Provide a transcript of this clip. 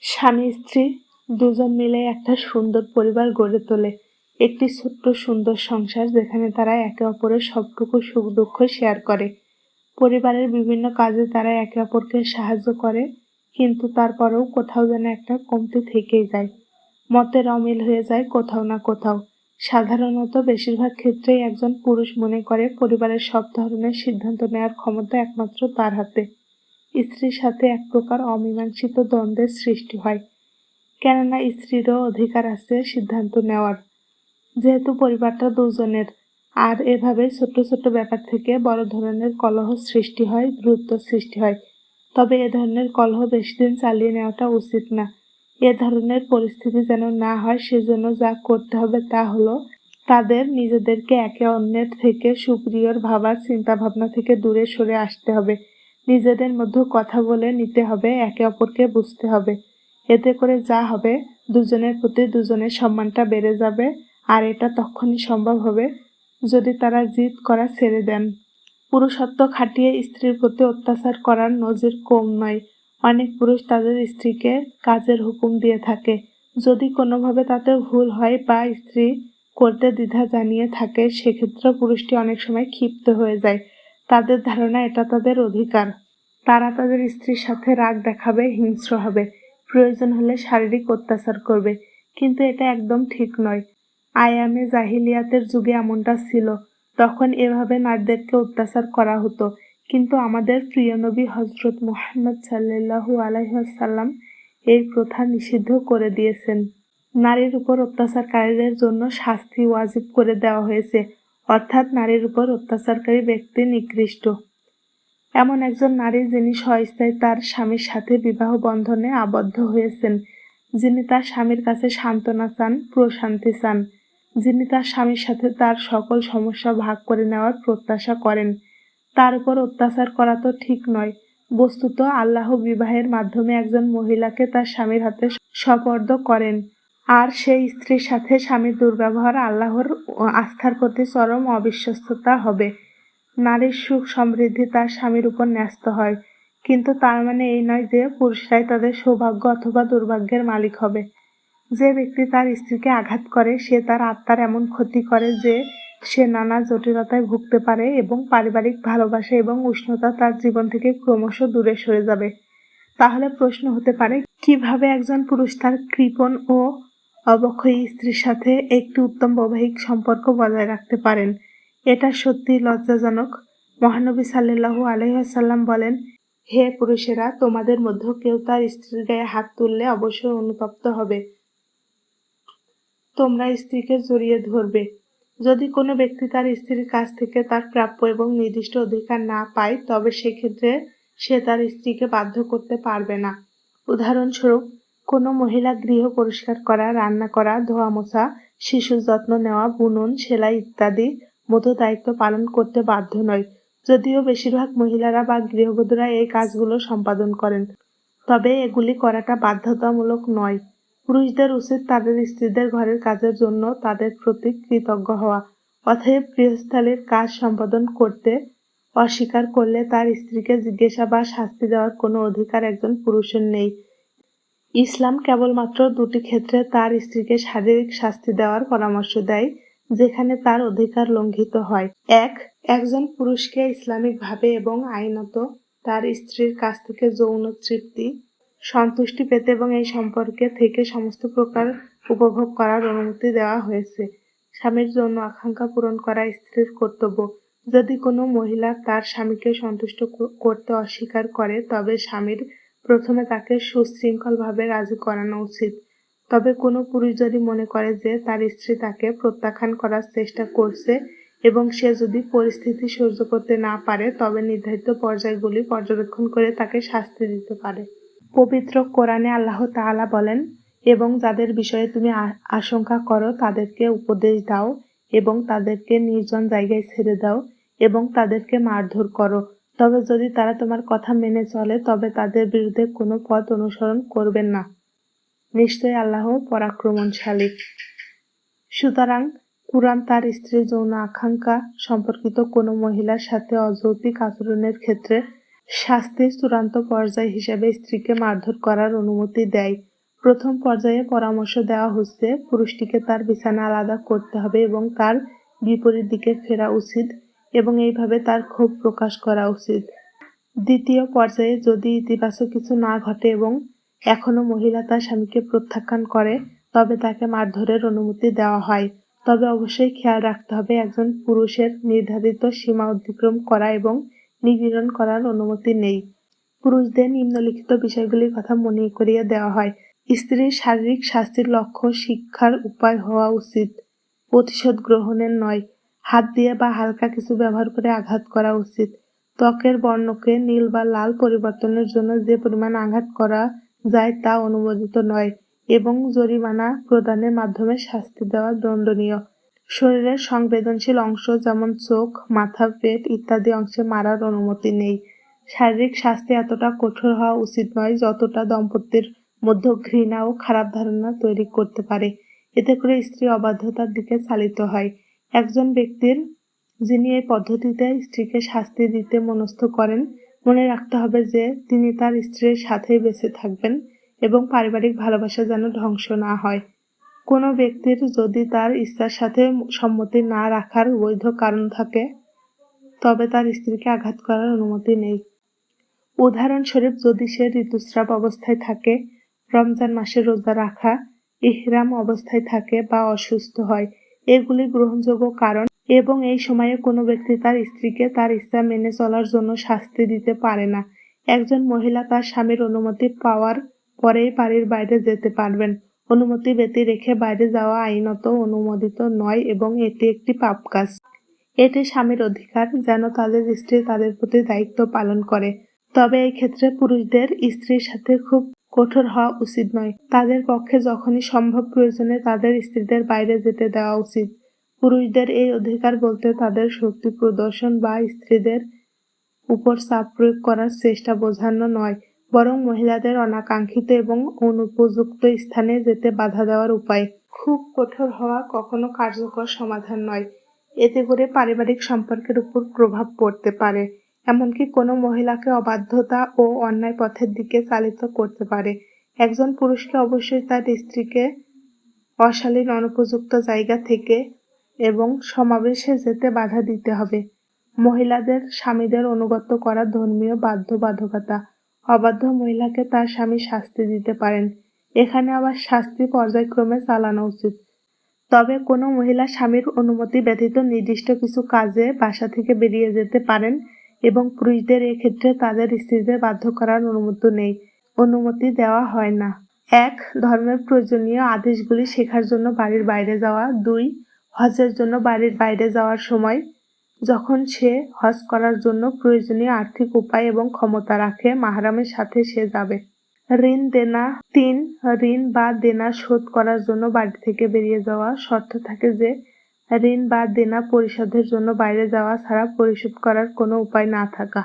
স্বামী স্ত্রী দুজন মিলে একটা সুন্দর পরিবার গড়ে তোলে। একটি ছোট্ট সুন্দর সংসার যেখানে তারা একে অপরের সবটুকু সুখ দুঃখ শেয়ার করে। পরিবারের বিভিন্ন কাজে তারা একে অপরকে সাহায্য করে, কিন্তু তারপরেও কোথাও যেন একটা কমতি থেকেই যায়। মতের অমিল হয়ে যায় কোথাও না কোথাও। সাধারণত বেশিরভাগ ক্ষেত্রেই একজন পুরুষ মনে করে পরিবারের সব ধরনের সিদ্ধান্ত নেওয়ার ক্ষমতা একমাত্র তার হাতে। স্ত্রীর সাথে এক প্রকার অমীমাংসিত দ্বন্দ্বের সৃষ্টি হয়, কেননা স্ত্রীরও অধিকার আছে সিদ্ধান্ত নেওয়ার, যেহেতু পরিবারটা দুজনের। আর এভাবে ছোট্ট ছোট্ট ব্যাপার থেকে বড় ধরনের কলহ সৃষ্টি হয়, দূরত্ব সৃষ্টি হয়। তবে এ ধরনের কলহ বেশি দিন চালিয়ে নেওয়াটা উচিত না। এ ধরনের পরিস্থিতি যেন না হয়, সেজন্য যা করতে হবে তা হলো তাদের নিজেদেরকে একে অন্যের থেকে সুপ্রিয়র ভাবার চিন্তাভাবনা থেকে দূরে সরে আসতে হবে। নিজেদের মধ্যে কথা বলে নিতে হবে, একে অপরকে বুঝতে হবে। এতে করে যা হবে, দুজনের প্রতি দুজনের সম্মানটা বেড়ে যাবে। আর এটা তখনই সম্ভব হবে যদি তারা জিদ করা ছেড়ে দেন। পুরুষত্ব খাটিয়ে স্ত্রীর প্রতি অত্যাচার করার নজির কম নয়। অনেক পুরুষ তাদের স্ত্রীকে কাজের হুকুম দিয়ে থাকে। যদি কোনোভাবে তাতে ভুল হয় বা স্ত্রী করতে দ্বিধা জানিয়ে থাকে, সেক্ষেত্রে পুরুষটি অনেক সময় ক্ষিপ্ত হয়ে যায়। তাদের ধারণা এটা তাদের অধিকার। তারা তাদের স্ত্রীর সাথে রাগ দেখাবে, হিংস্র হবে, প্রয়োজন হলে শারীরিক অত্যাচার করবে। কিন্তু এটা একদম ঠিক নয়। আয়ামে জাহিলিয়াতের যুগে এমনটা ছিল। তখন এভাবে নারীদেরকে অত্যাচার করা হতো। কিন্তু আমাদের প্রিয় নবী হযরত মুহাম্মদ সাল্লাল্লাহু আলাইহি ওয়াসাল্লাম এই প্রথা নিষিদ্ধ করে দিয়েছেন। নারীর উপর অত্যাচারকারীদের জন্য শাস্তি ওয়াজিব করে দেওয়া হয়েছে, অর্থাৎ নারীর উপর অত্যাচারকারী ব্যক্তি নিকৃষ্ট। এমন একজন নারী যিনি স্বইচ্ছায় তার স্বামীর সাথে বিবাহ বন্ধনে আবদ্ধ হয়েছেন, যিনি তার স্বামীর কাছে সান্ত্বনা চান, প্রশান্তি চান, যিনি তার স্বামীর সাথে তার সকল সমস্যা ভাগ করে নেওয়ার প্রত্যাশা করেন। তার উপর অত্যাচার করা তো ঠিক নয়। বস্তুত আল্লাহ বিবাহের মাধ্যমে একজন মহিলাকে তার স্বামীর হাতে সোপর্দ করেন, আর সেই স্ত্রীর সাথে স্বামীর দুর্ব্যবহার আল্লাহর আস্থার প্রতি চরম অবিশ্বস্ততা হবে। নারীর সুখ সমৃদ্ধি তার স্বামীর উপর ন্যস্ত হয়, কিন্তু তার মানে এই নয় যে পুরুষরাই তাদের সৌভাগ্য অথবা দুর্ভাগ্যের মালিক হবে। যে ব্যক্তি তার স্ত্রীকে আঘাত করে, সে তার আত্মার এমন ক্ষতি করে যে সে নানা জটিলতায় ভুগতে পারে এবং পারিবারিক ভালোবাসা এবং উষ্ণতা তার জীবন থেকে ক্রমশ দূরে সরে যাবে। তাহলে প্রশ্ন হতে পারে, কিভাবে একজন পুরুষ তার কৃপণ ও অবক্ষয়ী স্ত্রীর সাথে একটি উত্তম বৈবাহিক সম্পর্ক বজায় রাখতে পারেন? এটা সত্যিই লজ্জাজনক। মহানবী সাল্লাল্লাহু আলাইহি ওয়াসাল্লাম বলেন, হে পুরুষেরা, তোমাদের মধ্যে কেউ তার স্ত্রীর গায়ে হাত তুললে অবশ্যই অনুতপ্ত হবে। তোমরা স্ত্রীকে জড়িয়ে ধরবে। যদি কোনো ব্যক্তি তার স্ত্রীর কাছ থেকে তার প্রাপ্য এবং নির্দিষ্ট অধিকার না পায়, তবে সেক্ষেত্রে সে তার স্ত্রীকে বাধ্য করতে পারবে না। উদাহরণস্বরূপ, কোনো মহিলা গৃহ পরিষ্কার করা, রান্না করা, ধোয়া মোছা, শিশুর যত্ন নেওয়া, বুনন, সেলাই ইত্যাদি মতো দায়িত্ব পালন করতে বাধ্য নয়। যদিও বেশিরভাগ মহিলারা বা গৃহবধূরা এই কাজগুলো সম্পাদন করেন, তবে এগুলি করাটা বাধ্যতামূলক নয়। পুরুষদের উচিত তাদের স্ত্রীদের ঘরের কাজের জন্য তাদের প্রতি কৃতজ্ঞ হওয়া। অতএব গৃহস্থালির কাজ সম্পাদন করতে অস্বীকার করলে তার স্ত্রীকে জিজ্ঞাসা বা শাস্তি দেওয়ার কোনো অধিকার একজন পুরুষের নেই। ইসলাম কেবলমাত্র দুটি ক্ষেত্রে তার স্ত্রীকে শারীরিক শাস্তি দেওয়ার পরামর্শ দেয় যেখানে তার অধিকার লঙ্ঘিত হয়। এক, একজন পুরুষকে ইসলামিকভাবে এবং আইনত তার স্ত্রীর কাছ থেকে যৌন তৃপ্তি, সন্তুষ্টি পেতে এবং এই সম্পর্কে থেকে সমস্ত প্রকার উপভোগ করার অনুমতি দেওয়া হয়েছে। স্বামীর যৌন আকাঙ্ক্ষা পূরণ করা স্ত্রীর কর্তব্য। যদি কোনো মহিলা তার স্বামীকে সন্তুষ্ট করতে অস্বীকার করে, তবে স্বামীর প্রথমে তাকে সুশৃঙ্খলভাবে রাজি করানো উচিত। তবে কোনো পুরুষ যদি মনে করে যে তার স্ত্রী তাকে প্রত্যাখ্যান করার চেষ্টা করছে এবং সে যদি পরিস্থিতি সহ্য করতে না পারে, তবে নির্ধারিত পর্যায়গুলি পর্যবেক্ষণ করে তাকে শাস্তি দিতে পারে। পবিত্র কোরআনে আল্লাহ তাআলা বলেন, এবং যাদের বিষয়ে তুমি আশঙ্কা করো তাদেরকে উপদেশ দাও এবং তাদেরকে নির্জন জায়গায় ছেড়ে দাও এবং তাদেরকে মারধর করো। তবে যদি তারা তোমার কথা মেনে চলে, তবে তাদের বিরুদ্ধে কোনো পথ অনুসরণ করবেন না। নিশ্চয়ই আল্লাহ পরাক্রমশালী। সুতরাং কুরআন তার স্ত্রীর যৌন আকাঙ্ক্ষা সম্পর্কিত কোনো মহিলার সাথে অযৌক্তিক আচরণের ক্ষেত্রে শাস্তির চূড়ান্ত পর্যায় হিসেবে স্ত্রীকে মারধর করার অনুমতি দেয়। প্রথম পর্যায়ে পরামর্শ দেওয়া হচ্ছে পুরুষটিকে তার বিছানা আলাদা করতে হবে এবং তার বিপরীত দিকে ফেরা উচিত এবং এইভাবে তার ক্ষোভ প্রকাশ করা উচিত। দ্বিতীয় পর্যায়ে যদি ইতিবাচক কিছু না ঘটে এবং এখনো মহিলা তার স্বামীকে প্রত্যাখ্যান করে তবে তাকে মারধরের অনুমতি দেওয়া হয়। তবে অবশ্যই খেয়াল রাখতে হবে একজন পুরুষের নির্ধারিত সীমা অতিক্রম করা এবং নিপীড়ন করার অনুমতি নেই। পুরুষদের নিম্নলিখিত বিষয়গুলির কথা মনে করিয়ে দেওয়া হয়। স্ত্রীর শারীরিক স্বাস্থ্যের লক্ষ্য শিক্ষার উপায় হওয়া উচিত, প্রতিশোধ গ্রহণের নয়। হাত দিয়ে বা হালকা কিছু ব্যবহার করে আঘাত করা উচিত। ত্বকের বর্ণকে নীল বা লাল পরিবর্তনের জন্য যে পরিমাণ আঘাত করা যায় তা অনুমোদিত নয় এবং জরিমানা প্রদানের মাধ্যমে শাস্তি দেওয়া দণ্ডনীয়। শরীরের সংবেদনশীল অংশ যেমন চোখ, মাথা, পেট ইত্যাদি অংশে মারার অনুমতি নেই। শারীরিক শাস্তি এতটা কঠোর হওয়া উচিত নয় যতটা দম্পতির মধ্যে ঘৃণা ও খারাপ ধারণা তৈরি করতে পারে। এতে করে স্ত্রী অবাধ্যতার দিকে চালিত হয়। একজন ব্যক্তির যিনি এই পদ্ধতিতে স্ত্রীকে শাস্তি দিতে মনস্থ করেন, মনে রাখতে হবে যে তিনি তার স্ত্রীর সাথেই বেঁচে থাকবেন এবং পারিবারিক ভালোবাসা যেন ধ্বংস না হয়। কোনো ব্যক্তির যদি তার ইচ্ছার সাথে সম্মতি না রাখার বৈধ কারণ থাকে তবে তার স্ত্রীকে আঘাত করার অনুমতি নেই। উদাহরণস্বরূপ যদি সে ঋতুস্রাব অবস্থায় থাকে, রমজান মাসে রোজা রাখা, ইহরাম অবস্থায় থাকে বা অসুস্থ হয়, এগুলি গ্রহণযোগ্য কারণ এবং এই সময়ে কোনো ব্যক্তি তার স্ত্রীকে তার ইচ্ছা মেনে চলার জন্য শাস্তি দিতে পারে না। একজন মহিলা তার স্বামীর অনুমতি পাওয়ার পরেই বাড়ির বাইরে যেতে পারবেন। অনুমতি ব্যতি রেখে বাইরে যাওয়া আইনত অনুমোদিত নয় এবং এটি একটি পাপ কাজ। এটি স্বামীর অধিকার যেন তাদের স্ত্রী তাদের প্রতি দায়িত্ব পালন করে। তবে এই ক্ষেত্রে পুরুষদের স্ত্রীর সাথে খুব কঠোর হওয়া উচিত নয়। তাদের পক্ষে যখনই সম্ভব প্রয়োজনে তাদের স্ত্রীদের বাইরে যেতে দেওয়া উচিত। পুরুষদের এই অধিকার বলতে তাদের শক্তি প্রদর্শন বা স্ত্রীদের উপর চাপ প্রয়োগ করার চেষ্টা বোঝানো নয়, বরং মহিলাদের অনাকাঙ্ক্ষিত এবং অনুপযুক্ত স্থানে যেতে বাধা দেওয়ার উপায়। খুব কঠোর হওয়া কখনো কার্যকর সমাধান নয়। এতে করে পারিবারিক সম্পর্কের উপর প্রভাব পড়তে পারে, এমনকি কোনো মহিলাকে অবাধ্যতা ও অন্যায় পথের দিকে চালিত করতে পারে। একজন পুরুষকে অবশ্যই তার স্ত্রীকে অশালীন অনুপযুক্ত জায়গা থেকে এবং সমাবেশে যেতে বাধা দিতে হবে। মহিলাদের স্বামীদের অনুগত করা ধর্মীয় বাধ্যবাধকতা। অবাধ্য মহিলাকে তার স্বামী শাস্তি দিতে পারেন। এখানে আবার শাস্তি পর্যায়ক্রমে চালানো উচিত। তবে কোনো মহিলা স্বামীর অনুমতি ব্যতীত নির্দিষ্ট কিছু কাজে বাসা থেকে বেরিয়ে যেতে পারেন এবং পুরুষদের এক্ষেত্রে তাদের স্ত্রীদের বাধ্য করার অনুমতি দেওয়া হয় না। 1. ধর্মের প্রয়োজনীয় আদেশগুলি শেখার জন্য বাড়ির বাইরে যাওয়া। 2. হজের জন্য বাড়ির বাইরে যাওয়ার সময় যখন সে হজ করার জন্য প্রয়োজনীয় আর্থিক উপায় এবং ক্ষমতা রাখে, মাহরামের সাথে সে যাবে। ঋণ দেনা। 3. ঋণ বা দেনা শোধ করার জন্য বাড়ি থেকে বেরিয়ে যাওয়া। শর্ত থাকে যে ঋণ বা দেনা পরিশোধের জন্য বাইরে যাওয়া ছাড়া পরিশোধ করার কোনো উপায় না থাকা।